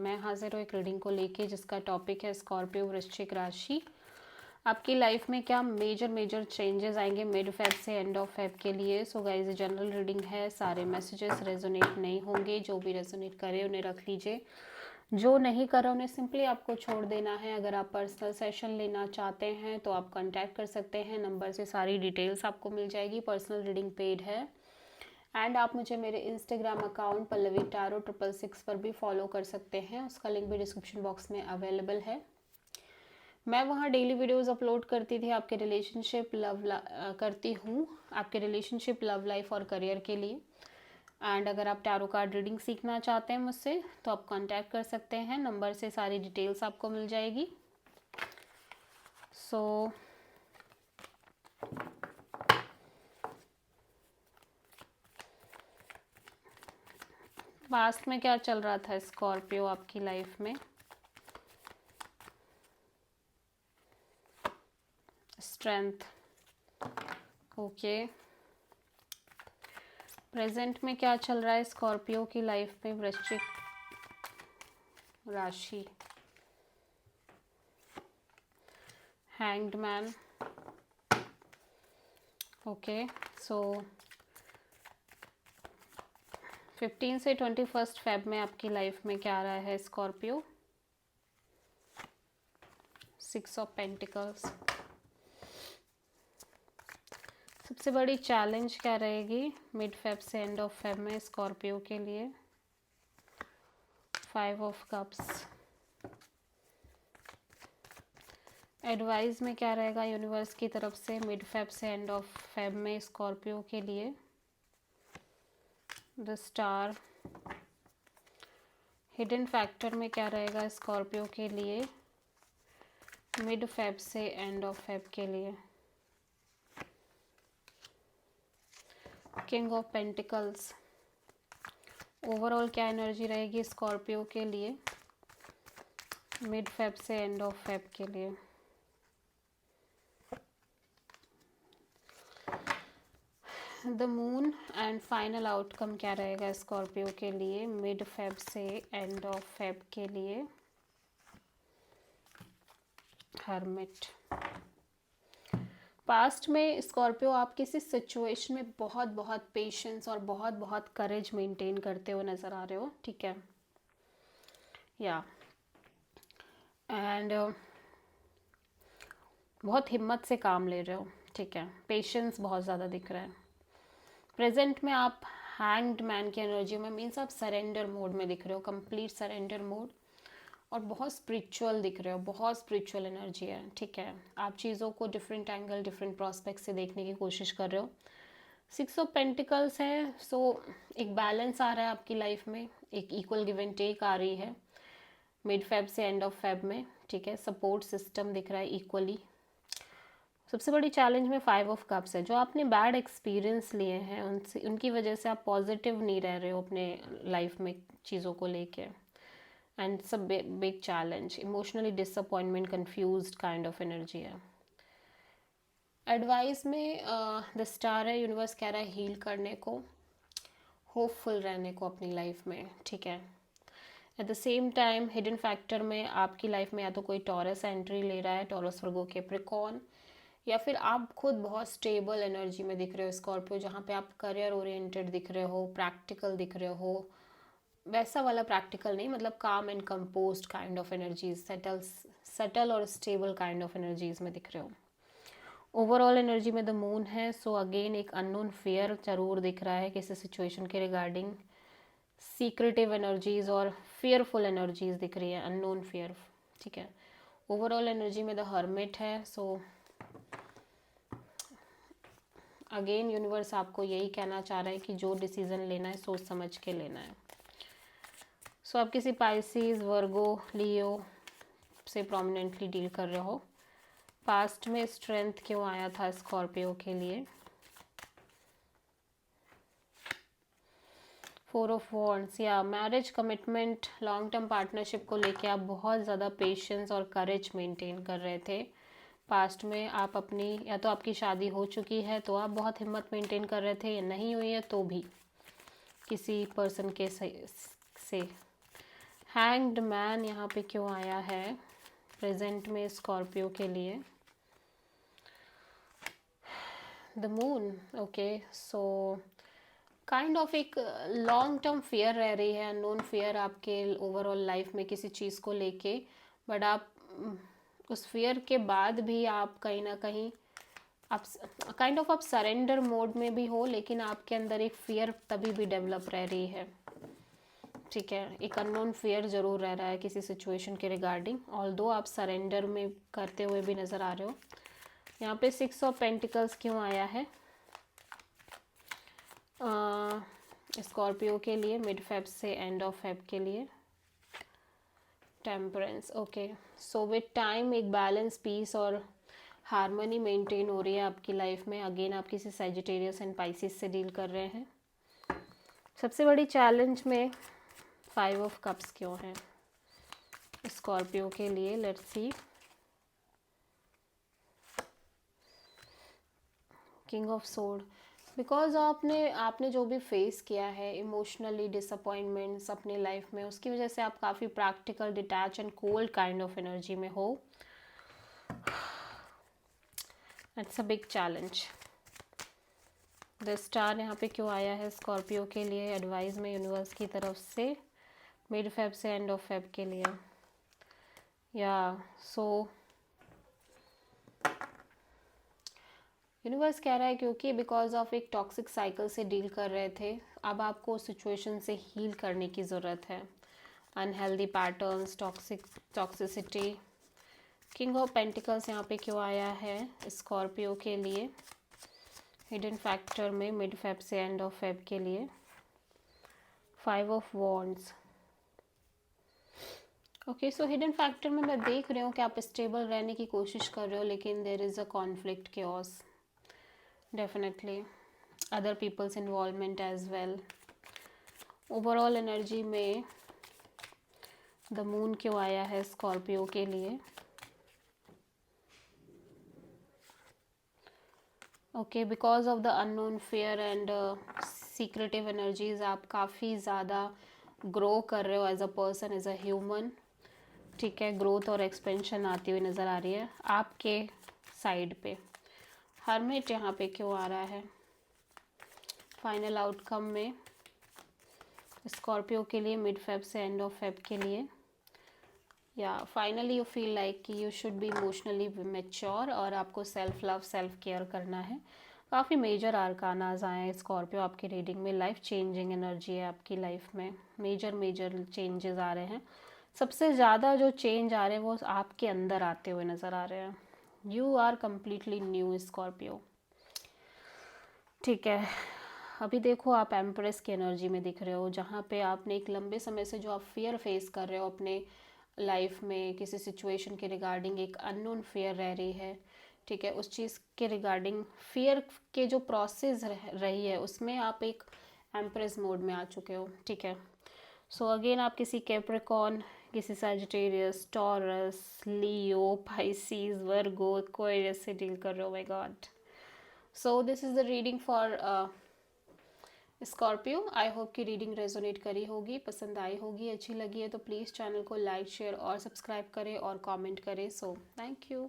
मैं हाजिर हूँ एक रीडिंग को लेके जिसका टॉपिक है स्कॉर्पियो वृश्चिक राशि। आपकी लाइफ में क्या मेजर चेंजेस आएंगे मिड फेब से एंड ऑफ फेब के लिए। सो गाइस ये जनरल रीडिंग है, सारे मैसेजेस रेजोनेट नहीं होंगे, जो भी रेजोनेट करे उन्हें रख लीजिए, जो नहीं करा उन्हें सिंपली आपको छोड़ देना है। अगर आप पर्सनल सेशन लेना चाहते हैं तो आप कांटेक्ट कर सकते हैं, नंबर से सारी डिटेल्स आपको मिल जाएगी। पर्सनल रीडिंग पेड है एंड आप मुझे मेरे इंस्टाग्राम अकाउंट पल्लवी टारो 666 पर भी फॉलो कर सकते हैं, उसका लिंक भी डिस्क्रिप्शन बॉक्स में अवेलेबल है। मैं वहाँ डेली वीडियोस अपलोड करती थी आपके रिलेशनशिप करती हूँ आपके रिलेशनशिप, लव लाइफ और करियर के लिए। एंड अगर आप टैरो कार्ड रीडिंग सीखना चाहते हैं मुझसे तो आप कांटेक्ट कर सकते हैं, नंबर से सारी डिटेल्स आपको मिल जाएगी। सो पास्ट में क्या चल रहा था स्कॉर्पियो आपकी लाइफ में। Strength, okay. प्रेजेंट में क्या चल रहा है स्कॉर्पियो की लाइफ में वृश्चिक राशि। Hanged man, okay. सो 15 से 21 फेब में आपकी लाइफ में क्या आ रहा है स्कॉर्पियो। 6 ऑफ पेंटिकल्स, सबसे बड़ी चैलेंज क्या रहेगी मिड फेब से एंड ऑफ फेब में स्कॉर्पियो के लिए। 5 ऑफ कप्स, एडवाइस में क्या रहेगा यूनिवर्स की तरफ से मिड फेब से एंड ऑफ फेब में स्कॉर्पियो के लिए। द स्टार, हिडन फैक्टर में क्या रहेगा स्कॉर्पियो के लिए मिड फेब से एंड ऑफ फेब के लिए। किंग ऑफ पेंटिकल्स, ओवरऑल क्या एनर्जी रहेगी स्कॉर्पियो के लिए मिड फेब से एंड ऑफ फेब के लिए। The moon and final outcome क्या रहेगा स्कॉर्पियो के लिए मिड फेब से एंड ऑफ फेब के लिए। हर्मिट, पास्ट में स्कॉर्पियो आप किसी सिचुएशन में बहुत पेशेंस और बहुत करेज मेंटेन करते हुए नज़र आ रहे हो, ठीक है या एंड बहुत हिम्मत से काम ले रहे हो, ठीक है। पेशेंस बहुत ज़्यादा दिख रहा है। प्रेजेंट में आप हैंग्ड मैन की एनर्जी में मीन्स आप सरेंडर मोड में दिख रहे हो, कंप्लीट सरेंडर मोड, और बहुत स्पिरिचुअल दिख रहे हो, बहुत स्पिरिचुअल एनर्जी है, ठीक है। आप चीज़ों को डिफरेंट एंगल डिफरेंट प्रोस्पेक्ट से देखने की कोशिश कर रहे हो। 6 ऑफ पेंटिकल्स है, सो एक बैलेंस आ रहा है आपकी लाइफ में, एक इक्वल गिव एंड टेक आ रही है मिड फेब से एंड ऑफ फेब में, ठीक है। सपोर्ट सिस्टम दिख रहा है इक्वली। सबसे बड़ी चैलेंज में 5 ऑफ कप्स है, जो आपने बैड एक्सपीरियंस लिए हैं उनसे, उनकी वजह से आप पॉजिटिव नहीं रह रहे हो अपने लाइफ में चीज़ों को लेके, एंड सब big challenge, emotionally disappointment, confused kind of energy है। एडवाइस में द स्टार है, यूनिवर्स कह रहा है हील करने को, होपफुल रहने को अपनी लाइफ में, ठीक है। At the same time hidden factor में आपकी लाइफ में या तो कोई टॉरस एंट्री ले रहा है, टॉरस वर्गो कैप्रिकॉर्न, या फिर आप खुद बहुत स्टेबल एनर्जी में दिख रहे हो स्कॉर्पियो, जहाँ पे आप करियर ओरिएंटेड दिख रहे हो, प्रैक्टिकल दिख रहे हो, वैसा वाला प्रैक्टिकल नहीं, मतलब काम and composed kind of energies, settle और स्टेबल काइंड ऑफ एनर्जीज में दिख रहे हो। ओवरऑल एनर्जी में द मून है, सो अगेन एक अननोन फियर जरूर दिख रहा है किसी सिचुएशन के रिगार्डिंग, सीक्रेटिव एनर्जीज और फियरफुल एनर्जीज दिख रही है, अननोन फियर, ठीक है। ओवरऑल एनर्जी में द हर्मिट है, सो अगेन यूनिवर्स आपको यही कहना चाह रहा है कि जो डिसीजन लेना है सोच समझ के लेना है। सो आप किसी पाइसिस, वर्गो, लियो से प्रोमिनेंटली डील कर रहे हो। पास्ट में स्ट्रेंथ क्यों आया था स्कॉर्पियो के लिए। 4 ऑफ वॉन्ड्स, या marriage, commitment, long term partnership को लेके आप बहुत ज़्यादा पेशेंस और करेज मेंटेन कर रहे थे। पास्ट में आप अपनी, या तो आपकी शादी हो चुकी है तो आप बहुत हिम्मत मेंटेन कर रहे थे, या नहीं हुई है तो भी किसी पर्सन के से हैंग्ड मैन यहाँ पे क्यों आया है प्रेजेंट में स्कॉर्पियो के लिए? The moon, okay, so kind of एक लॉन्ग टर्म फियर रह रही है, अननोन फियर आपके ओवरऑल लाइफ में किसी चीज़ को लेके, बट आप उस फियर के बाद भी आप कहीं ना कहीं आप काइंड ऑफ आप सरेंडर मोड में भी हो, लेकिन आपके अंदर एक फियर तभी भी डेवलप रह रही है, ठीक है, एक अननोन फियर ज़रूर रह रहा है किसी सिचुएशन के रिगार्डिंग, ऑल्दो आप सरेंडर में करते हुए भी नज़र आ रहे हो। यहाँ पे 6 ऑफ पेंटिकल्स क्यों आया है स्कॉर्पियो के लिए मिड फेब से एंड ऑफ फेब के लिए? Temperance, okay, so with time एक बैलेंस, पीस और हारमोनी मेंटेन हो रही है आपकी लाइफ में। अगेन आप किसी सैजिटेरियस एंड पाइसिस से डील कर रहे हैं। सबसे बड़ी चैलेंज में 5 ऑफ कप्स क्यों है स्कॉर्पियो के लिए? Let's see. King of sword, because आपने जो भी फेस किया है इमोशनली डिसअपॉइंटमेंट्स अपनी लाइफ में, उसकी वजह से आप काफ़ी practical, detach and cold kind of energy में हो। It's a big challenge. The star यहाँ पे क्यों आया है स्कॉर्पियो के लिए एडवाइस में यूनिवर्स की तरफ से मिड फेब से एंड ऑफ फेब के लिए? या सो यूनिवर्स कह रहा है क्योंकि बिकॉज ऑफ एक टॉक्सिक साइकिल से डील कर रहे थे, अब आपको सिचुएशन से हील करने की ज़रूरत है। Unhealthy patterns, toxicity. King of pentacles यहाँ पे क्यों आया है स्कॉर्पियो के लिए हिडन फैक्टर में मिड फेब से एंड ऑफ फेब के लिए? 5 of wands, okay, so hidden factor में मैं देख रही हूँ कि आप स्टेबल रहने की कोशिश कर रहे हो, लेकिन there is a conflict, chaos, definitely other people's involvement as well. Overall energy में द मून क्यों आया है स्कॉर्पियो के लिए? Okay, because of the unknown fear and secretive energies आप काफ़ी ज़्यादा ग्रो कर रहे हो as a person, as a human, ठीक है, ग्रोथ और एक्सपेंशन आती हुई नज़र आ रही है आपके साइड पे। हर्मिट यहाँ पे क्यों आ रहा है फाइनल आउटकम में स्कॉर्पियो के लिए मिड फेब से एंड ऑफ फेब के लिए? या फाइनली यू फील लाइक कि you should be emotionally mature और आपको सेल्फ लव, सेल्फ केयर करना है। काफ़ी मेजर आर्कानाज आए हैं स्कॉर्पियो आपकी रीडिंग में। लाइफ चेंजिंग एनर्जी है आपकी लाइफ में, मेजर चेंजेस आ रहे हैं। सबसे ज़्यादा जो चेंज आ रहे हैं वो आपके अंदर आते हुए नज़र आ रहे हैं। You are completely new Scorpio, ठीक है। अभी देखो आप एम्प्रेस की एनर्जी में दिख रहे हो, जहाँ पे आपने एक लंबे समय से जो आप फियर फेस कर रहे हो अपने लाइफ में, किसी सिचुएशन के रिगार्डिंग एक अननोन फियर रह रही है, ठीक है, उस चीज़ के रिगार्डिंग फियर के जो प्रोसेस रही है उसमें आप एक एम्प्रेस मोड में आ चुके हो, ठीक है। सो अगेन आप किसी कैप्रिकॉर्न, किसी सैजिटेरियस, टॉरस, लियो, पाइसिस, वर्गो, एक्वेरियस से डील कर रहे हो। My God, so this is the reading for Scorpio. I hope कि रीडिंग रेजोनेट करी होगी, पसंद आई होगी, अच्छी लगी है तो प्लीज़ चैनल को लाइक, शेयर और सब्सक्राइब करें और कमेंट करें। So thank you.